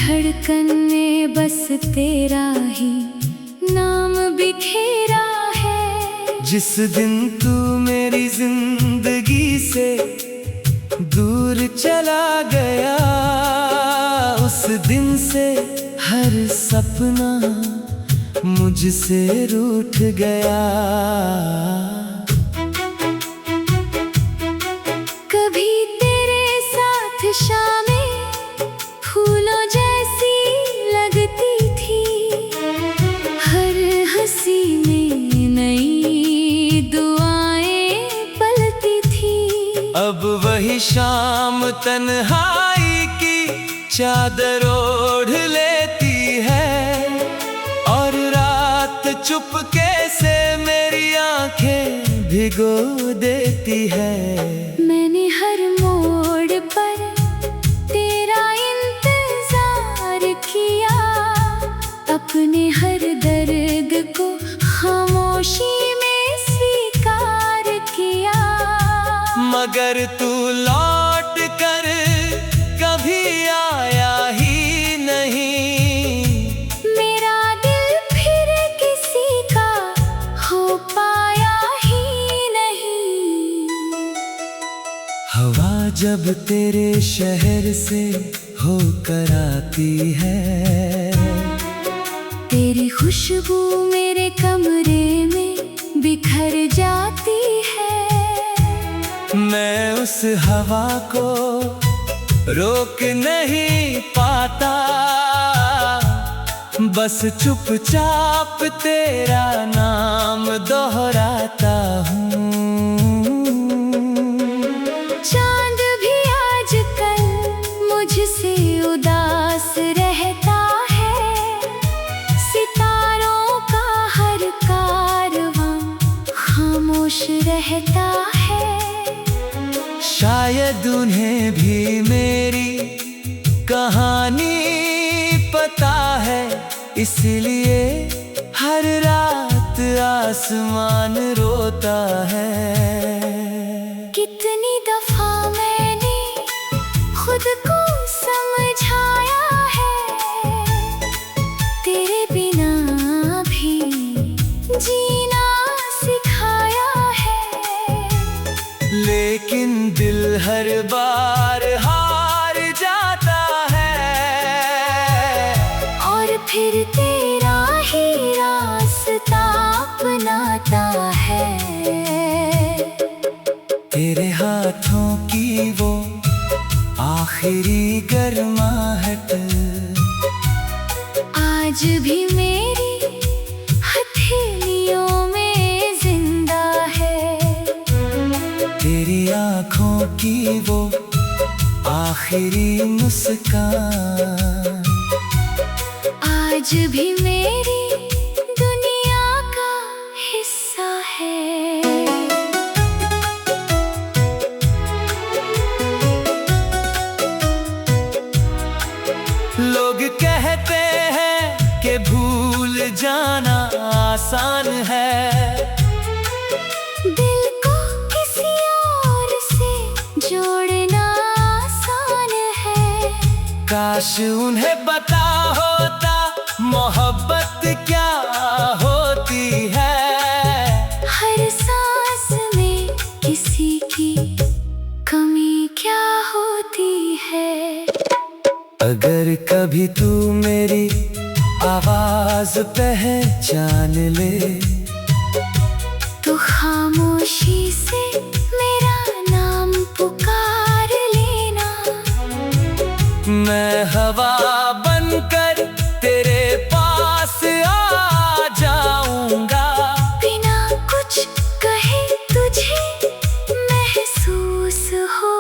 धड़कन में बस तेरा ही नाम बिखेरा है। जिस दिन तू मेरी जिंदगी से दूर चला गया, उस दिन से हर सपना मुझसे रूठ गया। कभी तेरे साथ शामें फूलों जैसी लगती थी, हर हंसी में नई दुआएं पलती थी। अब वही शाम तन्हाई की चादर ओढ़ लेती है, और रात चुपके से मेरी आंखें भिगो देती है। मैंने हर मोड़ पर तेरा इंतजार किया, अपने हर दर्द को खामोशी में स्वीकार किया। मगर तू लौट कर कभी आया ही नहीं, मेरा दिल फिर किसी का हो पाया ही नहीं। हवा जब तेरे शहर से होकर आती है, तेरी खुशबू मेरे कमरे में बिखर जाती है। मैं उस हवा को रोक नहीं पाता, बस चुपचाप तेरा नाम दोहराता हूँ। चांद भी आजकल मुझसे उदास रहता है, सितारों का हर कारवां खामोश रहता है। शायद उन्हें भी मेरी कहानी पता है, इसलिए हर रात आसमान रोता है। कितनी दफा मैंने खुद को समझाया है, तेरे बिना भी जीना सिखाया है। लेकिन दिल हर बार हार जाता है, और फिर तेरा ही रास्ता अपनाता है। तेरे हाथों की वो आखिरी गर्माहट आज भी मेरी हथेलियों में जिंदा है। तेरी आँखों की वो आखिरी मुस्कान आज भी मेरी दुनिया का हिस्सा है। लोग कहते हैं कि भूल जाना आसान है, दिल को किसी और से जोड़ना आसान है। काश उन्हें पता होता मोहब्बत क्या होती है। हर सांस में किसी की कमी क्या होती है। अगर कभी तू मेरी आवाज पहचान ले, तो खामोशी से मेरा नाम पुकार लेना। मैं हवा बनकर तेरे पास आ जाऊंगा, बिना कुछ कहे तुझे महसूस हो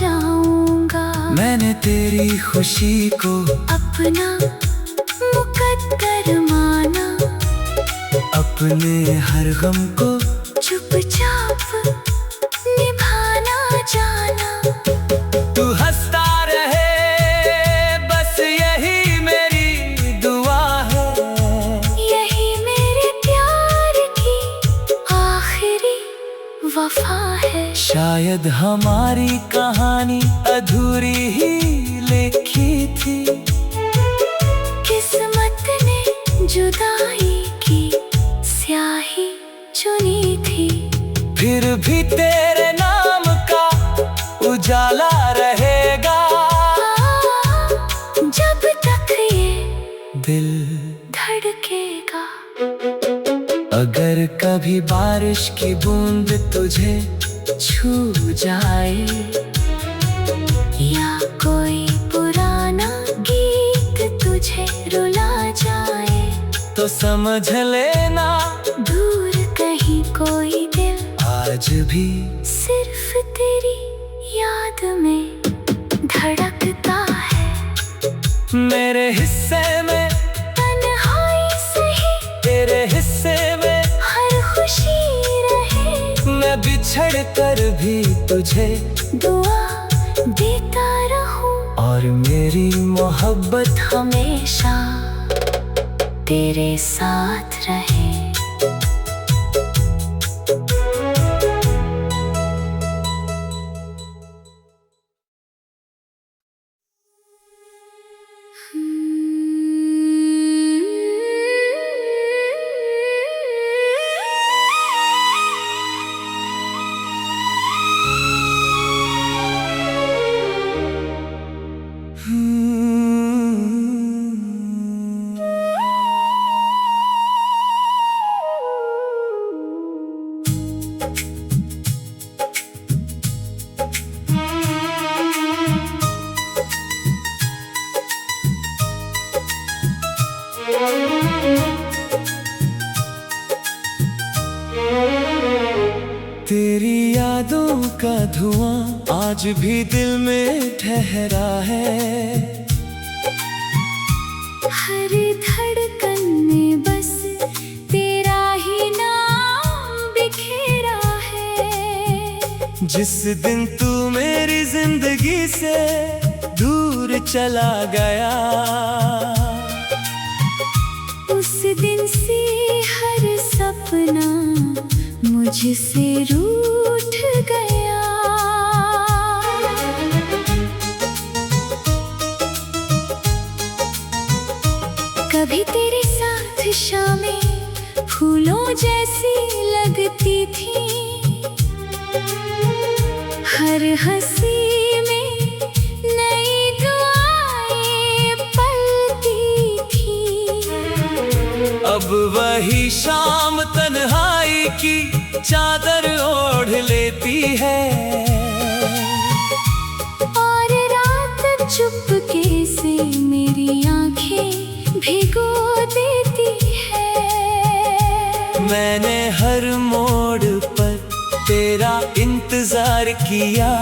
जाऊंगा। मैंने तेरी खुशी को अपना मुकद्दर माना, अपने हर गम को चुपचाप निभाना जाना। तू हंसता रहे बस यही मेरी दुआ है, यही मेरे प्यार की आखिरी वफा है। शायद हमारी कहानी अधूरी ही लिखी थी, जुदाई की स्याही चुनी थी, फिर भी तेरे नाम का उजाला रहेगा जब तक ये दिल धड़केगा। अगर कभी बारिश की बूंद तुझे छू जाए या कोई पुराना गीत तुझे रुला जाए, तो समझ लेना दूर कहीं कोई दिल आज भी सिर्फ तेरी याद में धड़कता है। मेरे हिस्से में तन्हाई सही, तेरे हिस्से में हर खुशी रहे, मैं बिछड़ कर भी तुझे दुआ देता रहूं, और मेरी मोहब्बत हमेशा तेरे साथ रहे। तेरी यादों का धुआं आज भी दिल में ठहरा है, हर धड़कन में बस तेरा ही नाम बिखेरा है। जिस दिन तू मेरी जिंदगी से दूर चला गया, उस दिन से हर सपना मुझसे रूठ गया। कभी तेरे साथ शामें फूलों जैसी लगती थी, हर हंसी में नई दुआएं पलती थी। अब वही शाम तन्हाई की चादर ओढ़ लेती है, और रात चुपके से मेरी आंखें भिगो देती है। मैंने हर मोड़ पर तेरा इंतजार किया,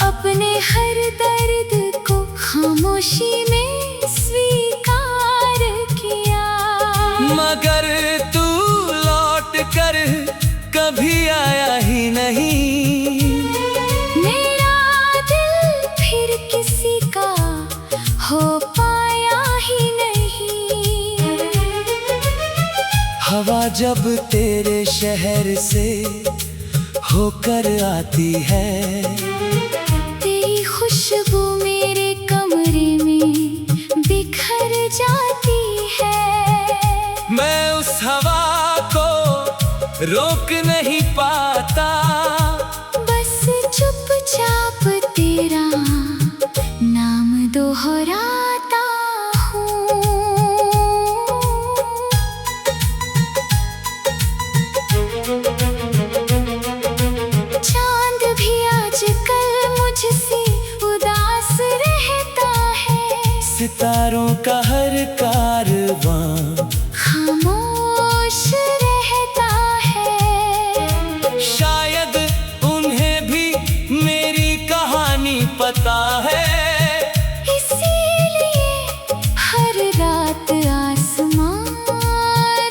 अपने हर दर्द को खामोशी में स्वीकार किया, मगर तू लौट कर कभी आया ही नहीं। मेरा दिल फिर किसी का हो पाया ही नहीं। हवा जब तेरे शहर से होकर आती है, तेरी खुशबू मेरे कमरे में बिखर जाती है। मैं उस हवा को रोक नहीं पाता, बस चुपचाप तेरा नाम दोहराता हूँ। चांद भी आजकल मुझसे उदास रहता है, सितारों का हर कारवां खामोश रहता है। शायद उन्हें भी मेरी कहानी पता है, इसीलिए हर रात आसमां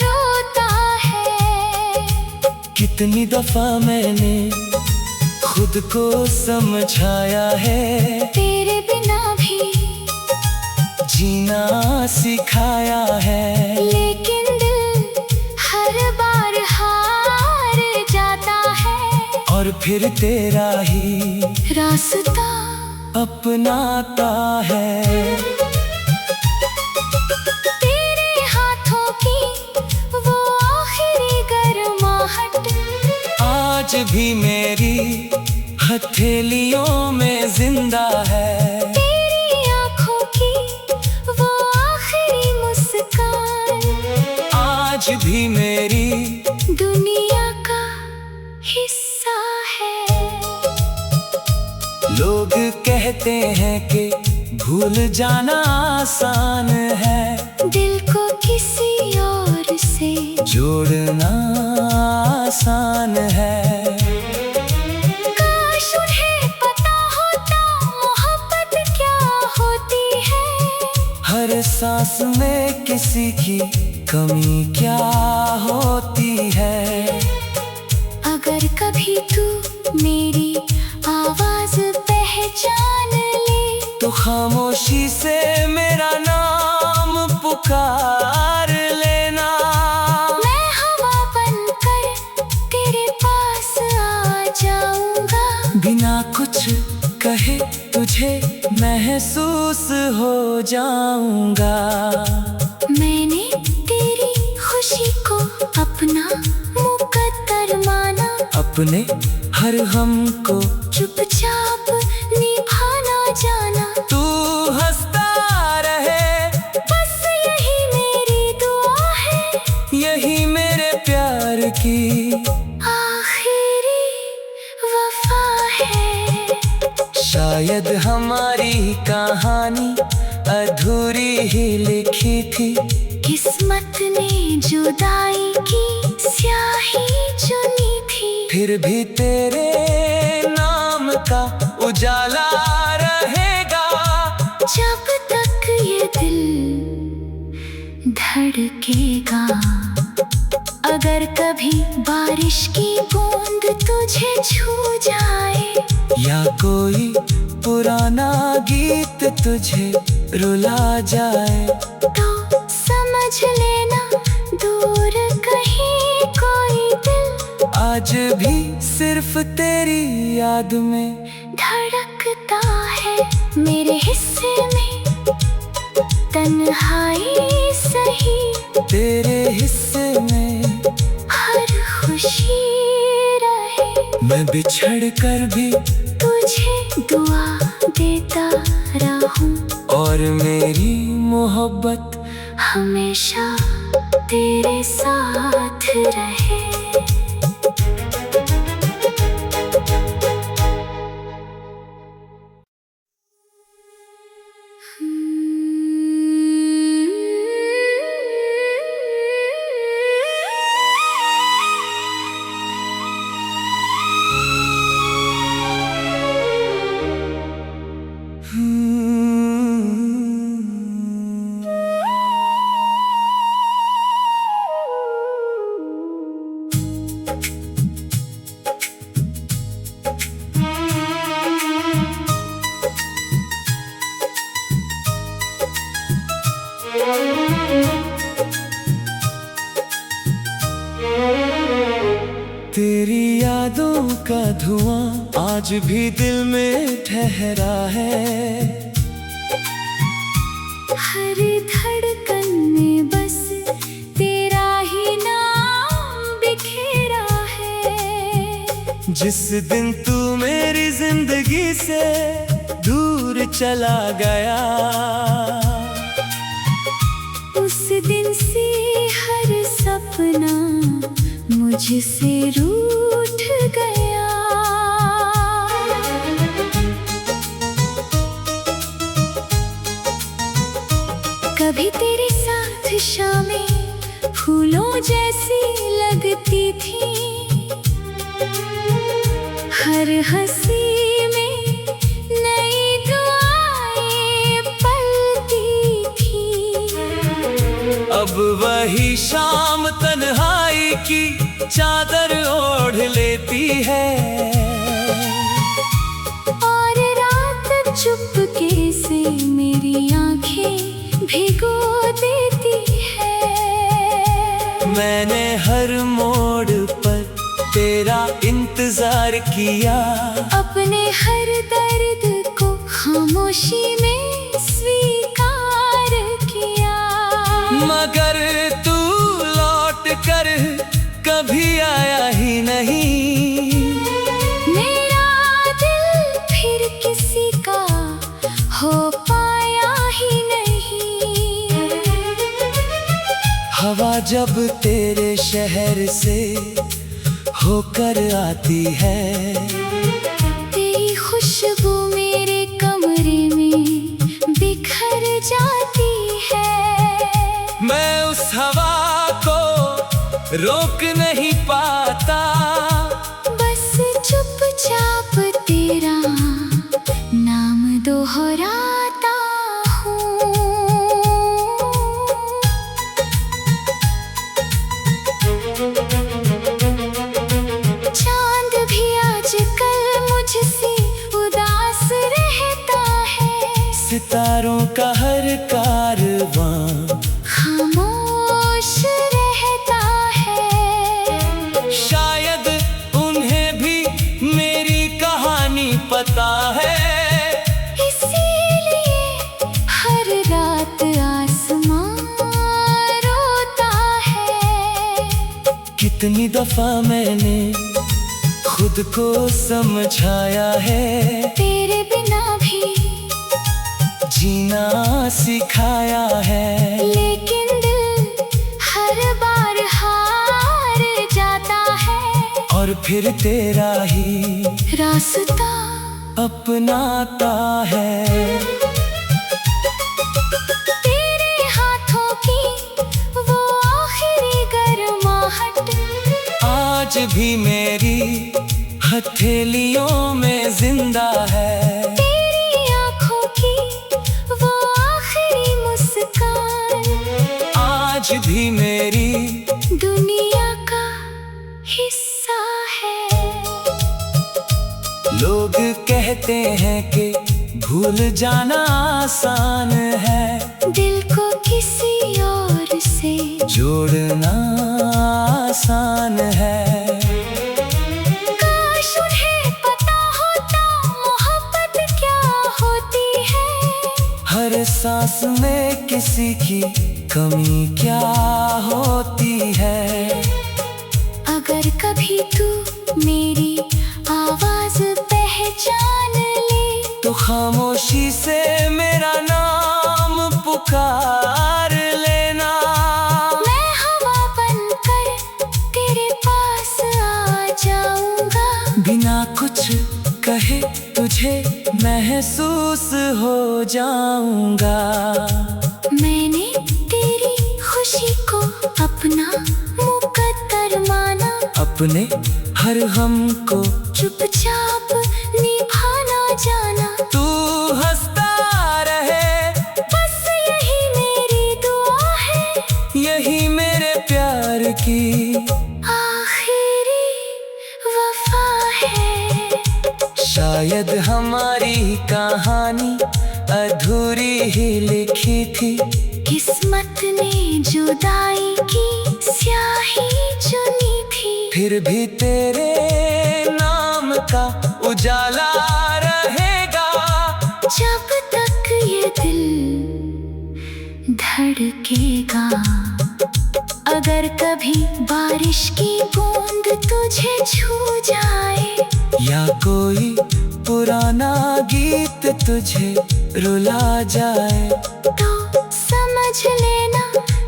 रोता है। कितनी दफा मैंने खुद को समझाया है, तेरे बिना भी जीना सिखाया है, लेकिन दिल हर बार हार जाता है, और फिर तेरा ही रास्ता अपनाता है। तेरे हाथों की आज भी मेरी हथेलियों में जिंदा है। तेरी आँखों की वो आखिरी मुस्कान आज भी मेरी दुनिया का हिस्सा है। लोग कहते हैं कि भूल जाना आसान है, दिल को किसी और से जोड़ना आसान है। काश उन्हें पता होता मोहब्बत क्या होती है। हर सांस में किसी की कमी क्या होती है। अगर कभी तू मेरी आवाज पहचान ले, तो खामोशी से मेरा नाम पुकार लेना। मैं हवा बनकर तेरे पास आ जाऊंगा। बिना कुछ कहे तुझे महसूस हो जाऊंगा। मैंने तेरी खुशी को अपना मुकद्दर माना, अपने हर गम को चुपचाप निभाना जाना। तू हंसता रहे, बस यही मेरी दुआ है, यही मेरे प्यार की आखिरी वफा है। शायद हमारी कहानी अधूरी ही लिखी थी। किस्मत ने जुदाई की स्याही चुनी थी। फिर भी तेरे नाम का उजाला रहेगा, जब तक ये दिल धड़केगा। अगर कभी बारिश की बूंद तुझे छू जाए, या कोई पुराना गीत तुझे रुला जाए, तो समझ लेना दूर कहीं कोई दिल आज भी सिर्फ तेरी याद में धड़कता है। मेरे हिस्से में तन्हाई सही, तेरे हिस्से में हर खुशी रहे। मैं बिछड़ कर भी तुझे दुआ देता रहूं, और मेरी मोहब्बत हमेशा तेरे साथ रहे। तेरी यादों का धुआं आज भी दिल में ठहरा है। हर धड़कन में बस तेरा ही नाम बिखेरा है। जिस दिन तू मेरी जिंदगी से दूर चला गया, उस दिन से हर सपना मुझसे रूठ गया। कभी तेरे साथ शामें फूलों जैसी लगती थी, हर हंसी में नई दुआएं पलती थी। अब वही शाम तन्हाई की चादर ओढ़ लेती है, और रात चुपके से मेरी आंखें भिगो देती है। मैंने हर मोड़ पर तेरा इंतजार किया, अपने हर दर्द को खामोशी में स्वीकार किया। मगर तू लौट कर कभी आया ही नहीं। जब तेरे शहर से होकर आती है, तेरी खुशबू मेरे कमरे में बिखर जाती है। मैं उस हवा को रोक नहीं पाता, बस चुपचाप तेरा नाम दोहराता हूँ। चांद भी आजकल मुझसे उदास रहता है, सितारों का हर कारवां खामोश रहता है। शायद उन्हें भी मेरी कहानी पता है, इसीलिए हर रात आसमां रोता है। कितनी दफा मैंने खुद को समझाया है, तेरे बिना भी जीना सिखाया है, लेकिन दिल हर बार हार जाता है। और फिर तेरा ही रास्ता अपनाता है। तेरे हाथों की वो आखिरी गर्माहट आज भी मेरी हथेलियों में जिंदा है। तेरी आँखों की वो आखिरी मुस्कान आज भी मेरी दुनिया का हिस्सा है। लोग कहते हैं कि भूल जाना आसान है, दिल को किसी और से जोड़ना आसान है। काश उन्हें पता होता मोहब्बत क्या होती है। हर सांस में किसी की कमी क्या होती है। अगर कभी तू मेरी आवाज पहचान ले, तो खामोशी से मेरा नाम पुकार लेना। मैं हवा बनकर तेरे पास आ जाऊंगा। बिना कुछ कहे तुझे महसूस हो जाऊंगा। मैंने तेरी खुशी को अपना मुकद्दर माना, अपने हर गम को चुपचाप निभाना जाना। तू हंसता रहे, बस यही मेरी दुआ है, यही मेरे प्यार की आखिरी वफा है। शायद हमारी कहानी अधूरी ही लिखी थी, किस्मत ने जुदाई की स्याही चुनी थी। फिर भी तेरे नाम का उजाला रहेगा। जब तक ये दिल धड़केगा, अगर कभी बारिश की बूंद तुझे छू जाए, या कोई पुराना गीत तुझे रुला जाए, तो समझ लेना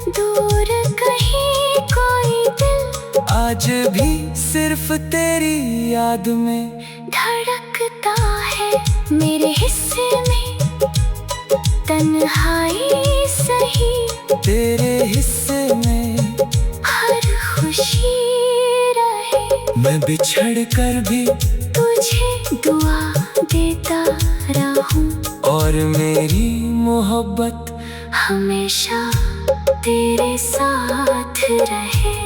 दूर कहीं कोई दिल आज भी सिर्फ तेरी याद में धड़कता है। मेरे हिस्से में तन्हाई सही, तेरे हिस्से में हर खुशी रहे। मैं बिछड़ कर भी तुझे दुआ देता रहूं, और मेरी मोहब्बत हमेशा तेरे साथ रहे।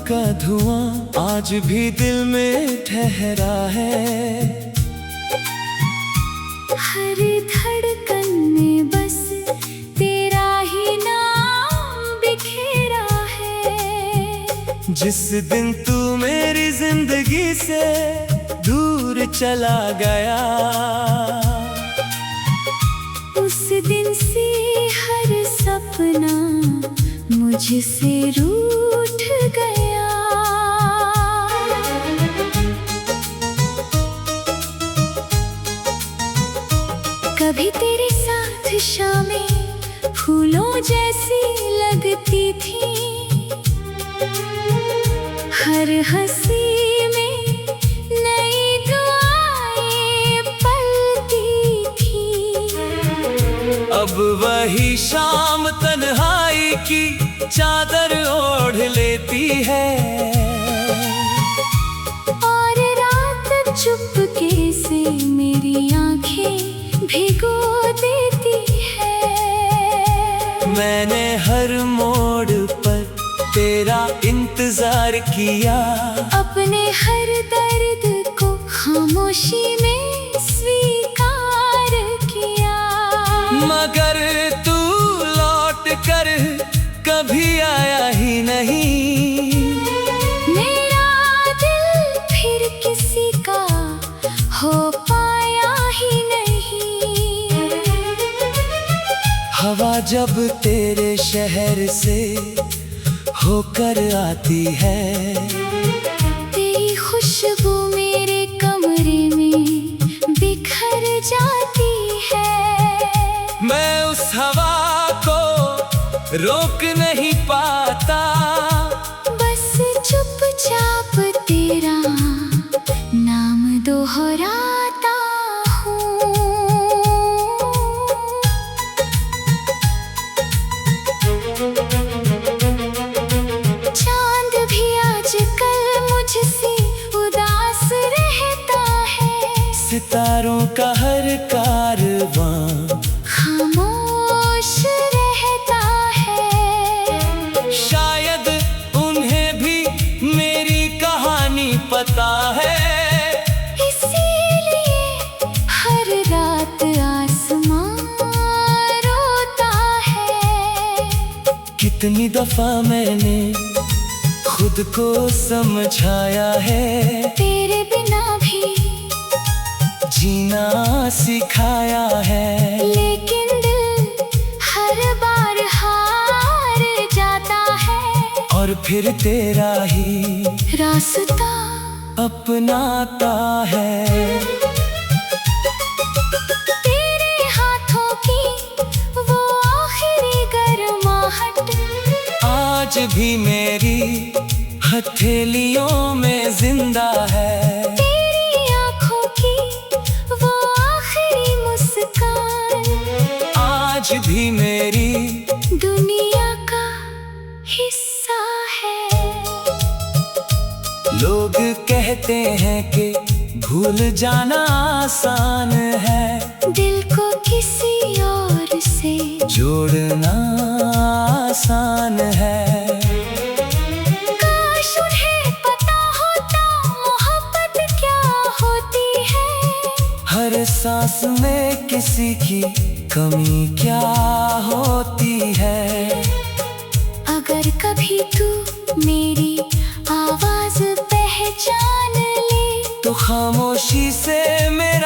का धुआं आज भी दिल में ठहरा है। हर धड़कन में बस तेरा ही नाम बिखेरा है। जिस दिन तू मेरी जिंदगी से दूर चला गया, उस दिन से हर सपना मुझसे रूठ गया। कभी तेरे साथ शामें फूलों जैसी लगती थी, हर हंसी में नई दुआएं पलती थी। अब वही शाम तन्हाई की चादर ओढ़ लेती है, और रात चुपके से मेरी आंखें भिगो देती है। मैंने हर मोड़ पर तेरा इंतजार किया, अपने हर दर्द को खामोशी में स्वीकार किया। मगर तू लौट कर कभी आया ही नहीं। मेरा दिल फिर किसी का हो पाया ही नहीं। हवा जब तेरे शहर से होकर आती है, तेरी खुशबू मेरे कमरे में बिखर जाती है। मैं उस हवा को रोक नहीं पाता, बस चुपचाप तेरा नाम दोहराता हूँ। चांद भी आजकल मुझसे उदास रहता है। सितारों का हर कारवां खामोश रहता है। शायद उन्हें भी मेरी कहानी पता है। इसीलिए हर रात आसमां रोता है। कितनी दफा मैंने खुद को समझाया है, तेरे बिना भी जीना सिखाया है। लेकिन दिल हर बार हार जाता है, और फिर तेरा ही रास्ता अपनाता है। तेरे हाथों की वो आखिरी गर्माहट आज भी मेरी हथेलियों में जिंदा है। तेरी आँखों की वो आखिरी मुस्कान आज भी मेरी दुनिया का हिस्सा है। लोग कहते हैं कि भूल जाना आसान है, दिल को किसी और से जोड़ना आसान है। काश उन्हें पता होता मोहब्बत क्या होती है। हर सांस में किसी की कमी क्या होती है। अगर कभी तू मेरी आवाज पहचान ले, तो खामोशी से मेरा